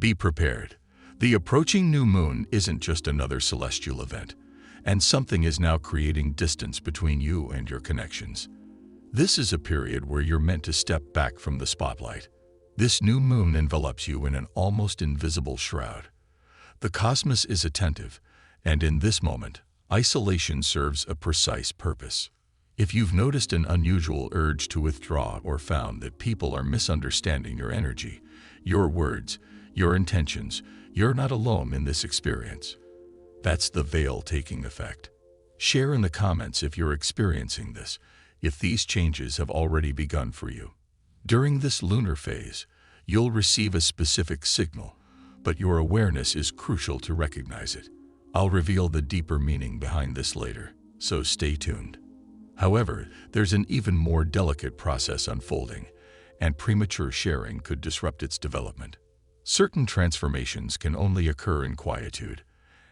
Be prepared. The approaching new moon isn't just another celestial event, and something is now creating distance between you and your connections. This is a period where you're meant to step back from the spotlight. This new moon envelops you in an almost invisible shroud. The cosmos is attentive, and in this moment, isolation serves a precise purpose. If you've noticed an unusual urge to withdraw or found that people are misunderstanding your energy, your words, your intentions, you're not alone in this experience. That's the veil taking effect. Share in the comments if you're experiencing this, if these changes have already begun for you. During this lunar phase, you'll receive a specific signal, but your awareness is crucial to recognize it. I'll reveal the deeper meaning behind this later, so stay tuned. However, there's an even more delicate process unfolding, and premature sharing could disrupt its development. Certain transformations can only occur in quietude,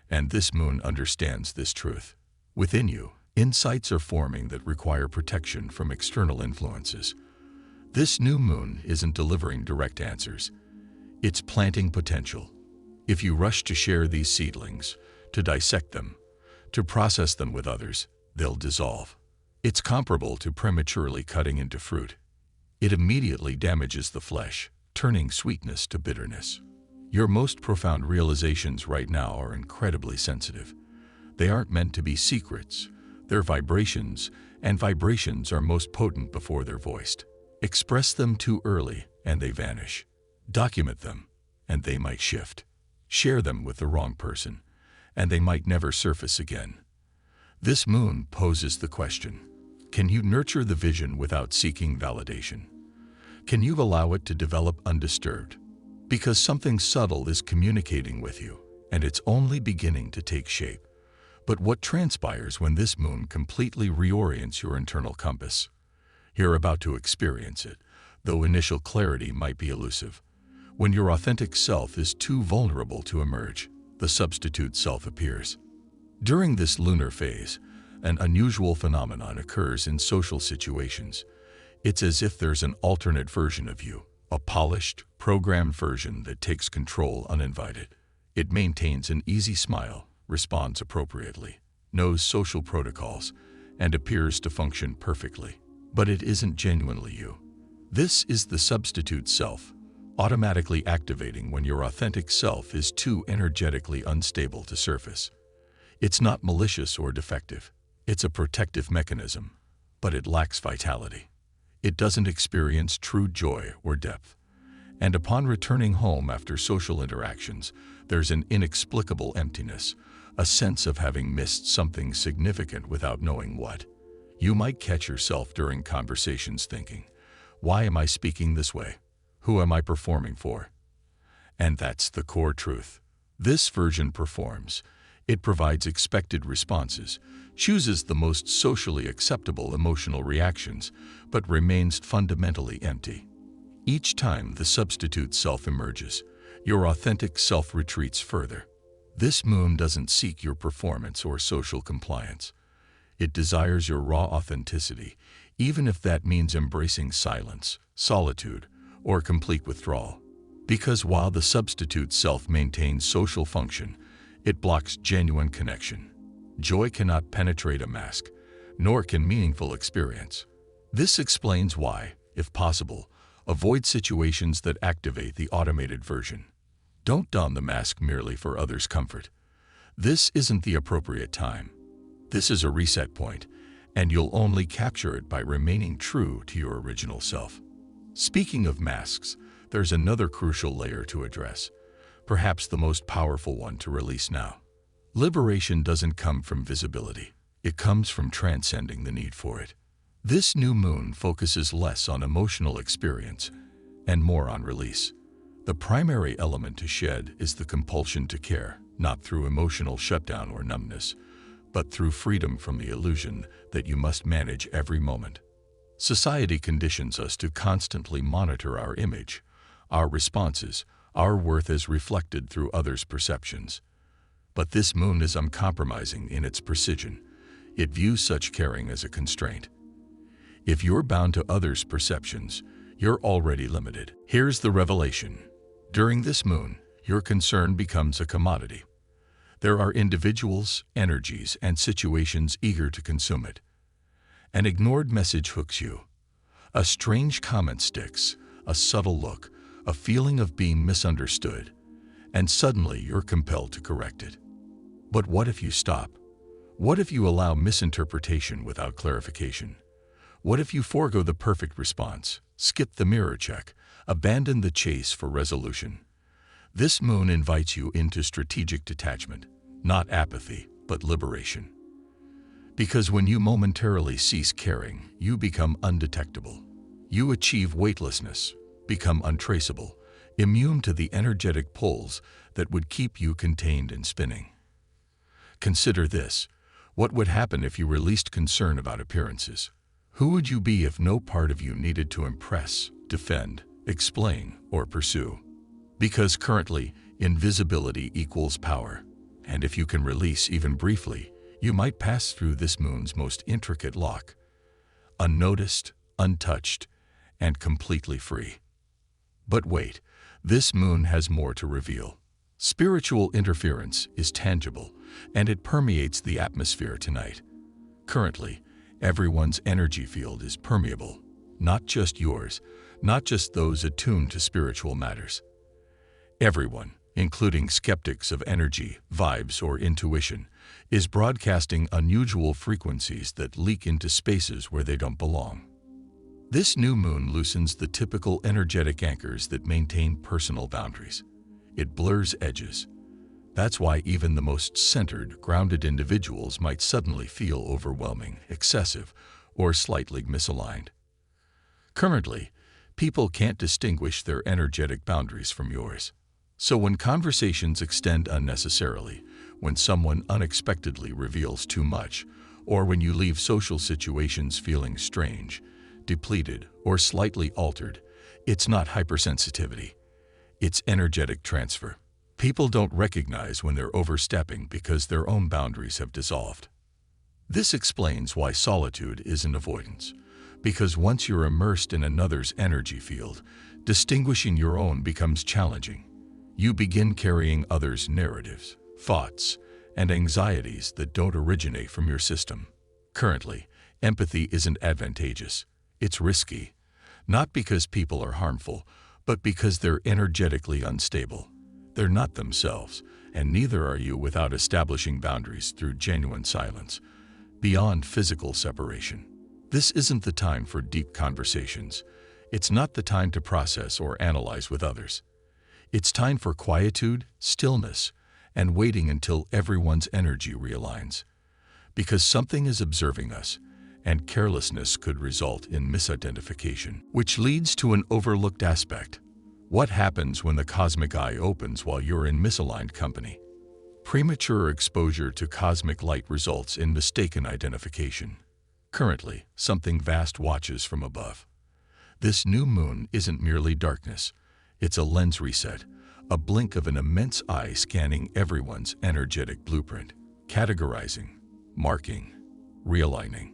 and this moon understands this truth. Within you, insights are forming that require protection from external influences. This new moon isn't delivering direct answers. It's planting potential. If you rush to share these seedlings, to dissect them, to process them with others, they'll dissolve. It's comparable to prematurely cutting into fruit. It immediately damages the flesh, turning sweetness to bitterness. Your most profound realizations right now are incredibly sensitive. They aren't meant to be secrets. They're vibrations, and vibrations are most potent before they're voiced. Express them too early, and they vanish. Document them, and they might shift. Share them with the wrong person, and they might never surface again. This moon poses the question: can you nurture the vision without seeking validation? Can you allow it to develop undisturbed? Because something subtle is communicating with you, and it's only beginning to take shape. But what transpires when this moon completely reorients your internal compass? You're about to experience it, though initial clarity might be elusive. When your authentic self is too vulnerable to emerge, the substitute self appears. During this lunar phase, an unusual phenomenon occurs in social situations. It's as if there's an alternate version of you, a polished, programmed version that takes control uninvited. It maintains an easy smile, responds appropriately, knows social protocols, and appears to function perfectly. But it isn't genuinely you. This is the substitute self, automatically activating when your authentic self is too energetically unstable to surface. It's not malicious or defective. It's a protective mechanism, but it lacks vitality. It doesn't experience true joy or depth. And upon returning home after social interactions, there's an inexplicable emptiness, a sense of having missed something significant without knowing what. You might catch yourself during conversations thinking, "Why am I speaking this way? Who am I performing for?" And that's the core truth. This version performs. It provides expected responses, chooses the most socially acceptable emotional reactions, but remains fundamentally empty. Each time the substitute self emerges, your authentic self retreats further. This moon doesn't seek your performance or social compliance. It desires your raw authenticity, even if that means embracing silence, solitude, or complete withdrawal. Because while the substitute self maintains social function, it blocks genuine connection. Joy cannot penetrate a mask, nor can meaningful experience. This explains why, if possible, avoid situations that activate the automated version. Don't don the mask merely for others' comfort. This isn't the appropriate time. This is a reset point, and you'll only capture it by remaining true to your original self. Speaking of masks, there's another crucial layer to address, perhaps the most powerful one to release now. Liberation doesn't come from visibility. It comes from transcending the need for it. This new moon focuses less on emotional experience and more on release. The primary element to shed is the compulsion to care, not through emotional shutdown or numbness, but through freedom from the illusion that you must manage every moment. Society conditions us to constantly monitor our image, our responses, our worth as reflected through others' perceptions. But this moon is uncompromising in its precision. It views such caring as a constraint. If you're bound to others' perceptions, you're already limited. Here's the revelation. During this moon, your concern becomes a commodity. There are individuals, energies, and situations eager to consume it. An ignored message hooks you. A strange comment sticks, a subtle look, a feeling of being misunderstood, and suddenly you're compelled to correct it. But what if you stop? What if you allow misinterpretation without clarification? What if you forego the perfect response, skip the mirror check, abandon the chase for resolution? This moon invites you into strategic detachment, not apathy, but liberation. Because when you momentarily cease caring, you become undetectable. You achieve weightlessness, become untraceable, immune to the energetic pulls that would keep you contained and spinning. Consider this. What would happen if you released concern about appearances? Who would you be if no part of you needed to impress, defend, explain, or pursue? Because currently, invisibility equals power. And if you can release even briefly, you might pass through this moon's most intricate lock, unnoticed, untouched, and completely free. But wait, this moon has more to reveal. Spiritual interference is tangible, and it permeates the atmosphere tonight. Currently, everyone's energy field is permeable, not just yours, not just those attuned to spiritual matters. Everyone, including skeptics of energy, vibes, or intuition, is broadcasting unusual frequencies that leak into spaces where they don't belong. This new moon loosens the typical energetic anchors that maintain personal boundaries. It blurs edges. That's why even the most centered, grounded individuals might suddenly feel overwhelming, excessive, or slightly misaligned. Currently, people can't distinguish their energetic boundaries from yours. So when conversations extend unnecessarily, when someone unexpectedly reveals too much, or when you leave social situations feeling strange, depleted, or slightly altered, it's not hypersensitivity. It's energetic transfer. People don't recognize when they're overstepping because their own boundaries have dissolved. This explains why solitude isn't avoidance. Because once you're immersed in another's energy field, distinguishing your own becomes challenging. You begin carrying others' narratives, thoughts, and anxieties that don't originate from your system. Currently, empathy isn't advantageous. It's risky. Not because people are harmful, but because they're energetically unstable. They're not themselves, and neither are you without establishing boundaries through genuine silence, beyond physical separation. This isn't the time for deep conversations. It's not the time to process or analyze with others. It's time for quietude, stillness, and waiting until everyone's energy realigns. Because something is observing us, and carelessness could result in misidentification, which leads to an overlooked aspect. What happens when the cosmic eye opens while you're in misaligned company? Premature exposure to cosmic light results in mistaken identification. Currently, something vast watches from above. This new moon isn't merely darkness. It's a lens reset, a blink of an immense eye scanning everyone's energetic blueprint, categorizing, marking, realigning.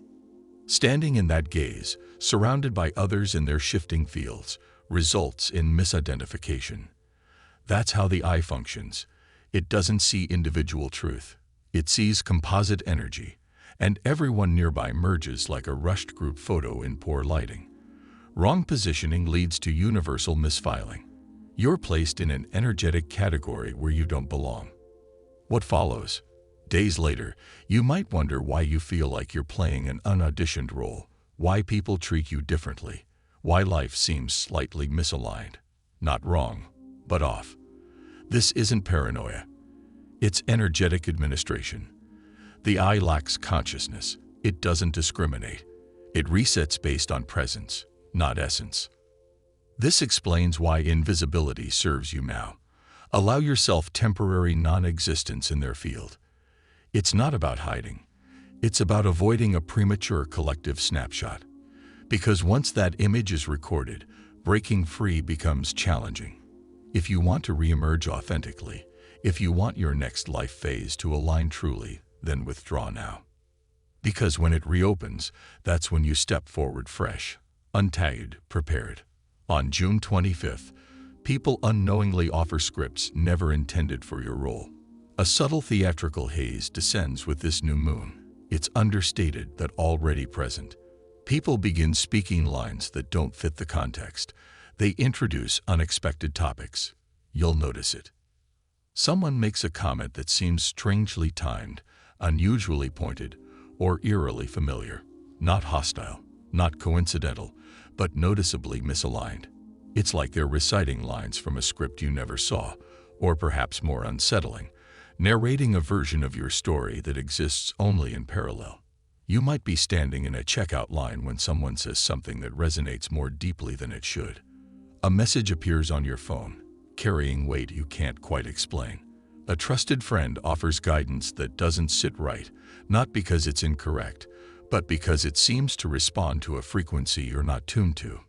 Standing in that gaze, surrounded by others in their shifting fields, results in misidentification. That's how the eye functions. It doesn't see individual truth. It sees composite energy, and everyone nearby merges like a rushed group photo in poor lighting. Wrong positioning leads to universal misfiling. You're placed in an energetic category where you don't belong. What follows? Days later, you might wonder why you feel like you're playing an unauditioned role, why people treat you differently, why life seems slightly misaligned. Not wrong, but off. This isn't paranoia. It's energetic administration. The eye lacks consciousness. It doesn't discriminate. It resets based on presence, not essence. This explains why invisibility serves you now. Allow yourself temporary non-existence in their field. It's not about hiding. It's about avoiding a premature collective snapshot. Because once that image is recorded, breaking free becomes challenging. If you want to reemerge authentically, if you want your next life phase to align truly, then withdraw now. Because when it reopens, that's when you step forward fresh, untagged, prepared. On June 25th, People unknowingly offer scripts never intended for your role. A subtle theatrical haze descends with this new moon. It's understated but already present. People begin speaking lines that don't fit the context. They introduce unexpected topics. You'll notice it. Someone makes a comment that seems strangely timed, unusually pointed, or eerily familiar. Not hostile, not coincidental, but noticeably misaligned. It's like they're reciting lines from a script you never saw, or perhaps more unsettling, narrating a version of your story that exists only in parallel. You might be standing in a checkout line when someone says something that resonates more deeply than it should. A message appears on your phone, carrying weight you can't quite explain. A trusted friend offers guidance that doesn't sit right, not because it's incorrect, but because it seems to respond to a frequency you're not tuned to.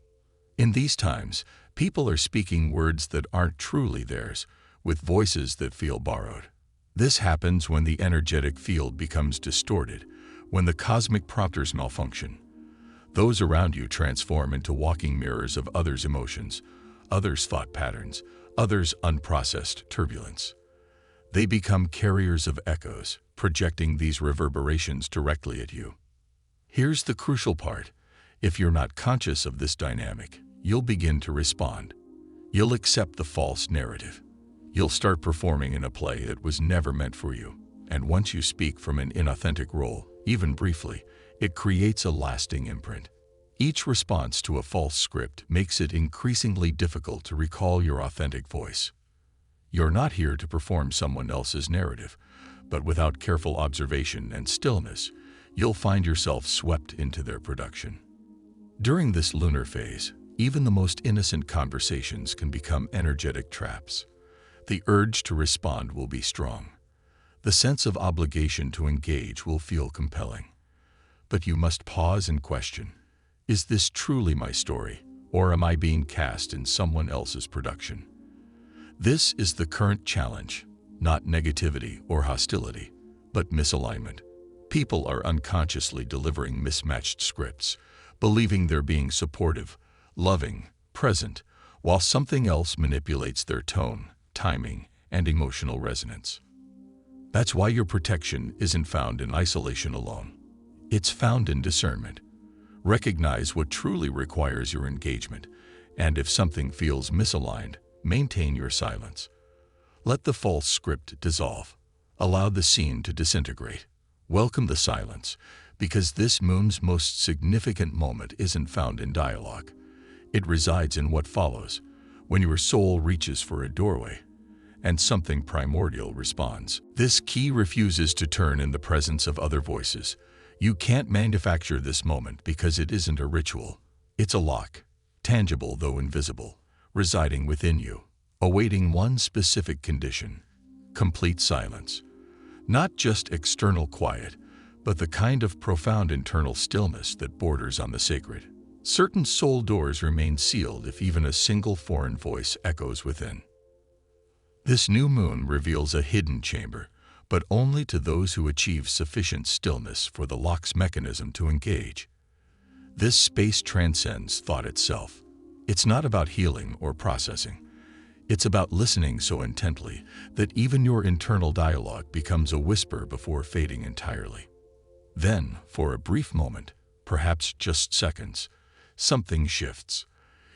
In these times, people are speaking words that aren't truly theirs, with voices that feel borrowed. This happens when the energetic field becomes distorted, when the cosmic prompters malfunction. Those around you transform into walking mirrors of others' emotions, others' thought patterns, others' unprocessed turbulence. They become carriers of echoes, projecting these reverberations directly at you. Here's the crucial part. If you're not conscious of this dynamic, you'll begin to respond. You'll accept the false narrative. You'll start performing in a play that was never meant for you. And once you speak from an inauthentic role, even briefly, it creates a lasting imprint. Each response to a false script makes it increasingly difficult to recall your authentic voice. You're not here to perform someone else's narrative, but without careful observation and stillness, you'll find yourself swept into their production. During this lunar phase, even the most innocent conversations can become energetic traps. The urge to respond will be strong. The sense of obligation to engage will feel compelling. But you must pause and question, is this truly my story, or am I being cast in someone else's production? This is the current challenge, not negativity or hostility, but misalignment. People are unconsciously delivering mismatched scripts, believing they're being supportive, loving, present, while something else manipulates their tone, timing, and emotional resonance. That's why your protection isn't found in isolation alone. It's found in discernment. Recognize what truly requires your engagement, and if something feels misaligned, maintain your silence. Let the false script dissolve. Allow the scene to disintegrate. Welcome the silence, because this moon's most significant moment isn't found in dialogue. It resides in what follows, when your soul reaches for a doorway, and something primordial responds. This key refuses to turn in the presence of other voices. You can't manufacture this moment because it isn't a ritual. It's a lock, tangible though invisible, residing within you, awaiting one specific condition: complete silence. Not just external quiet, but the kind of profound internal stillness that borders on the sacred. Certain soul doors remain sealed if even a single foreign voice echoes within. This new moon reveals a hidden chamber, but only to those who achieve sufficient stillness for the lock's mechanism to engage. This space transcends thought itself. It's not about healing or processing. It's about listening so intently that even your internal dialogue becomes a whisper before fading entirely. Then, for a brief moment, perhaps just seconds, something shifts.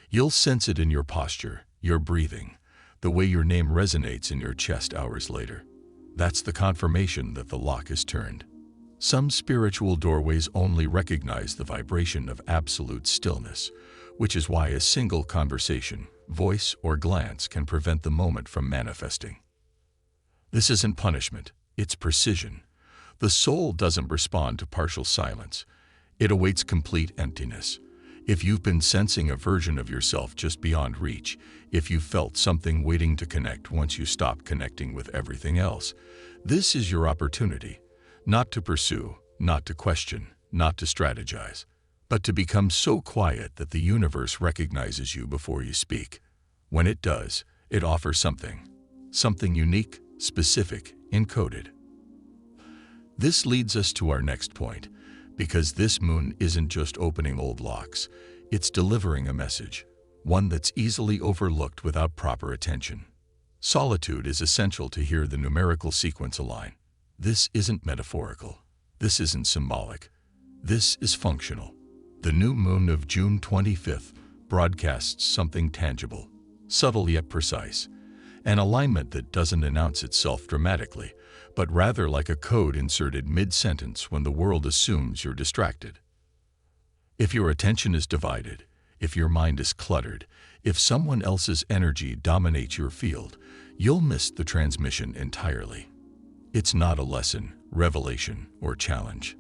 You'll sense it in your posture, your breathing, the way your name resonates in your chest hours later. That's the confirmation that the lock is turned. Some spiritual doorways only recognize the vibration of absolute stillness, which is why a single conversation, voice, or glance can prevent the moment from manifesting. This isn't punishment, it's precision. The soul doesn't respond to partial silence. It awaits complete emptiness. If you've been sensing a version of yourself just beyond reach, if you've felt something waiting to connect once you stop connecting with everything else, this is your opportunity, not to pursue, not to question, not to strategize, but to become so quiet that the universe recognizes you before you speak. When it does, it offers something unique, specific, encoded. This leads us to our next point, because this moon isn't just opening old locks, it's delivering a message. one that's easily overlooked without proper attention. Solitude is essential to hear the numerical sequence align. This isn't metaphorical. This isn't symbolic. This is functional. The new moon of June 25th broadcasts something tangible, subtle yet precise, an alignment that doesn't announce itself dramatically, but rather like a code inserted mid-sentence when the world assumes you're distracted. If your attention is divided, if your mind is cluttered, if someone else's energy dominates your field, you'll miss the transmission entirely. It's not a lesson, revelation, or challenge.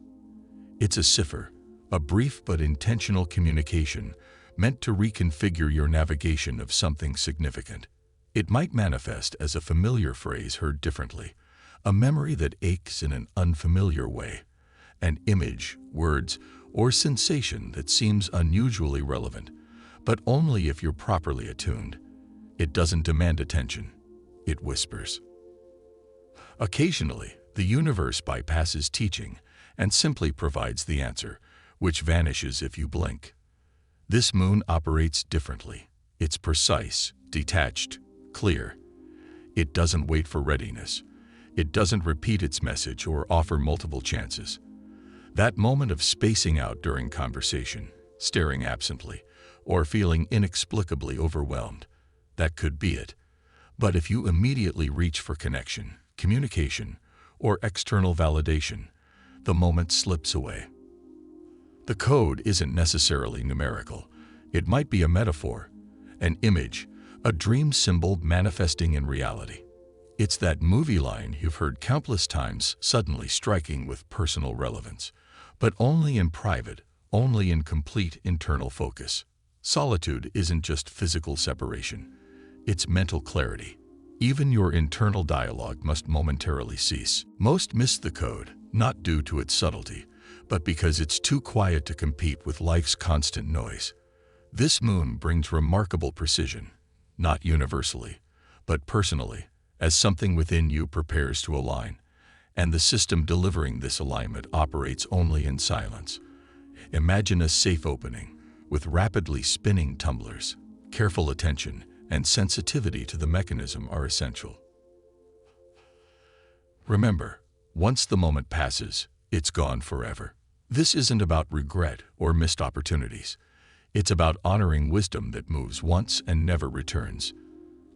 It's a cipher, a brief but intentional communication meant to reconfigure your navigation of something significant. It might manifest as a familiar phrase heard differently, a memory that aches in an unfamiliar way, an image, words, or sensation that seems unusually relevant, but only if you're properly attuned. It doesn't demand attention, it whispers. Occasionally, the universe bypasses teaching and simply provides the answer, which vanishes if you blink. This moon operates differently. It's precise, detached, clear. It doesn't wait for readiness. It doesn't repeat its message or offer multiple chances. That moment of spacing out during conversation, staring absently, or feeling inexplicably overwhelmed, that could be it. But if you immediately reach for connection, communication, or external validation, the moment slips away. The code isn't necessarily numerical. It might be a metaphor, an image, a dream symbol manifesting in reality. It's that movie line you've heard countless times suddenly striking with personal relevance, but only in private, only in complete internal focus. Solitude isn't just physical separation. It's mental clarity. Even your internal dialogue must momentarily cease. Most miss the code, not due to its subtlety, but because it's too quiet to compete with life's constant noise. This moon brings remarkable precision, not universally, but personally, as something within you prepares to align, and the system delivering this alignment operates only in silence. Imagine a safe opening, with rapidly spinning tumblers. Careful attention and sensitivity to the mechanism are essential. Remember, once the moment passes, it's gone forever. This isn't about regret or missed opportunities. It's about honoring wisdom that moves once and never returns.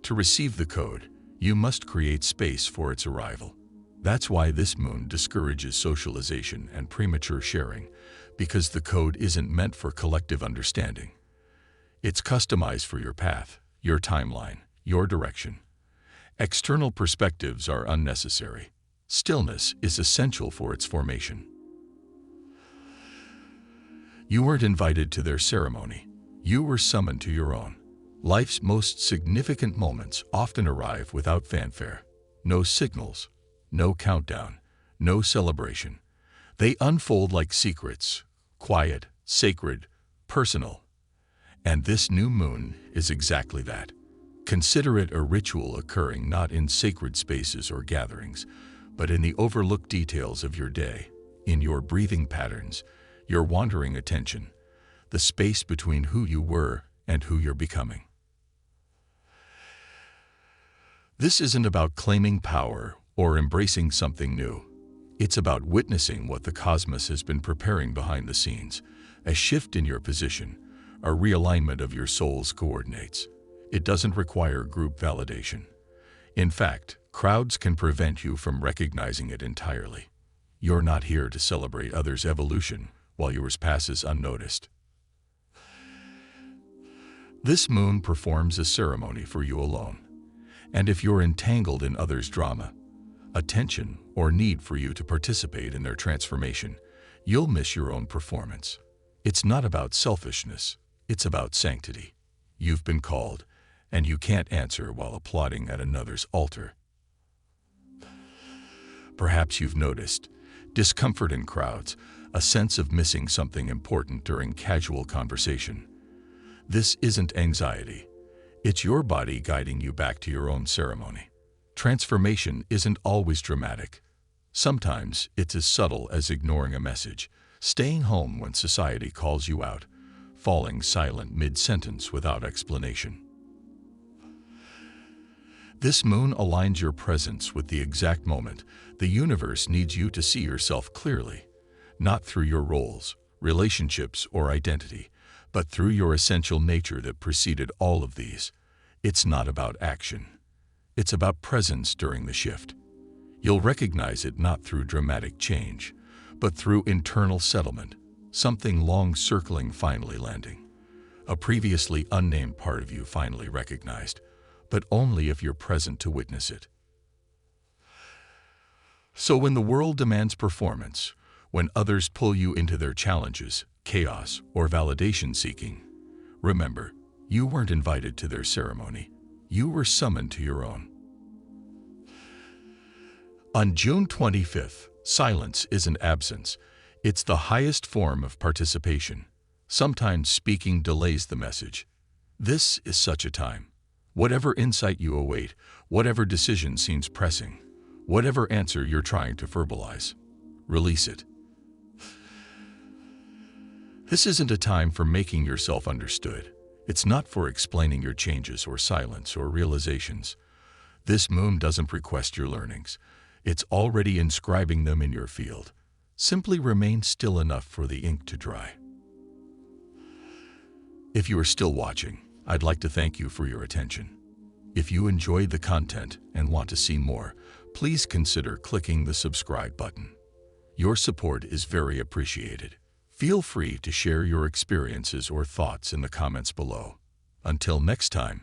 To receive the code, you must create space for its arrival. That's why this moon discourages socialization and premature sharing, because the code isn't meant for collective understanding. It's customized for your path, your timeline, your direction. External perspectives are unnecessary. Stillness is essential for its formation. You weren't invited to their ceremony. You were summoned to your own. Life's most significant moments often arrive without fanfare. No signals, no countdown, no celebration. They unfold like secrets, quiet, sacred, personal. And this new moon is exactly that. Consider it a ritual occurring not in sacred spaces or gatherings, but in the overlooked details of your day, in your breathing patterns, your wandering attention, the space between who you were and who you're becoming. This isn't about claiming power or embracing something new. It's about witnessing what the cosmos has been preparing behind the scenes, a shift in your position, a realignment of your soul's coordinates. It doesn't require group validation. In fact, crowds can prevent you from recognizing it entirely. You're not here to celebrate others' evolution while yours passes unnoticed. This moon performs a ceremony for you alone. And if you're entangled in others' drama, attention, or need for you to participate in their transformation, you'll miss your own performance. It's not about selfishness, it's about sanctity. You've been called, and you can't answer while applauding at another's altar. Perhaps you've noticed discomfort in crowds, a sense of missing something important during casual conversation. This isn't anxiety. It's your body guiding you back to your own ceremony. Transformation isn't always dramatic. Sometimes it's as subtle as ignoring a message, staying home when society calls you out, falling silent mid-sentence without explanation. This moon aligns your presence with the exact moment the universe needs you to see yourself clearly, not through your roles, relationships, or identity, but through your essential nature that preceded all of these. It's not about action. It's about presence during the shift. You'll recognize it not through dramatic change, but through internal settlement, something long circling finally landing. A previously unnamed part of you finally recognized, but only if you're present to witness it. So when the world demands performance, when others pull you into their challenges, chaos, or validation seeking, remember, you weren't invited to their ceremony. You were summoned to your own. On June 25th, silence isn't absence. It's the highest form of participation. Sometimes speaking delays the message. This is such a time. Whatever insight you await, whatever decision seems pressing, whatever answer you're trying to verbalize, release it. This isn't a time for making yourself understood. It's not for explaining your changes or silence or realizations. This moon doesn't request your learnings. It's already inscribing them in your field. Simply remain still enough for the ink to dry. If you are still watching, I'd like to thank you for your attention. If you enjoyed the content and want to see more, please consider clicking the subscribe button. Your support is very appreciated. Feel free to share your experiences or thoughts in the comments below. Until next time,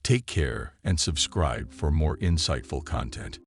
take care and subscribe for more insightful content.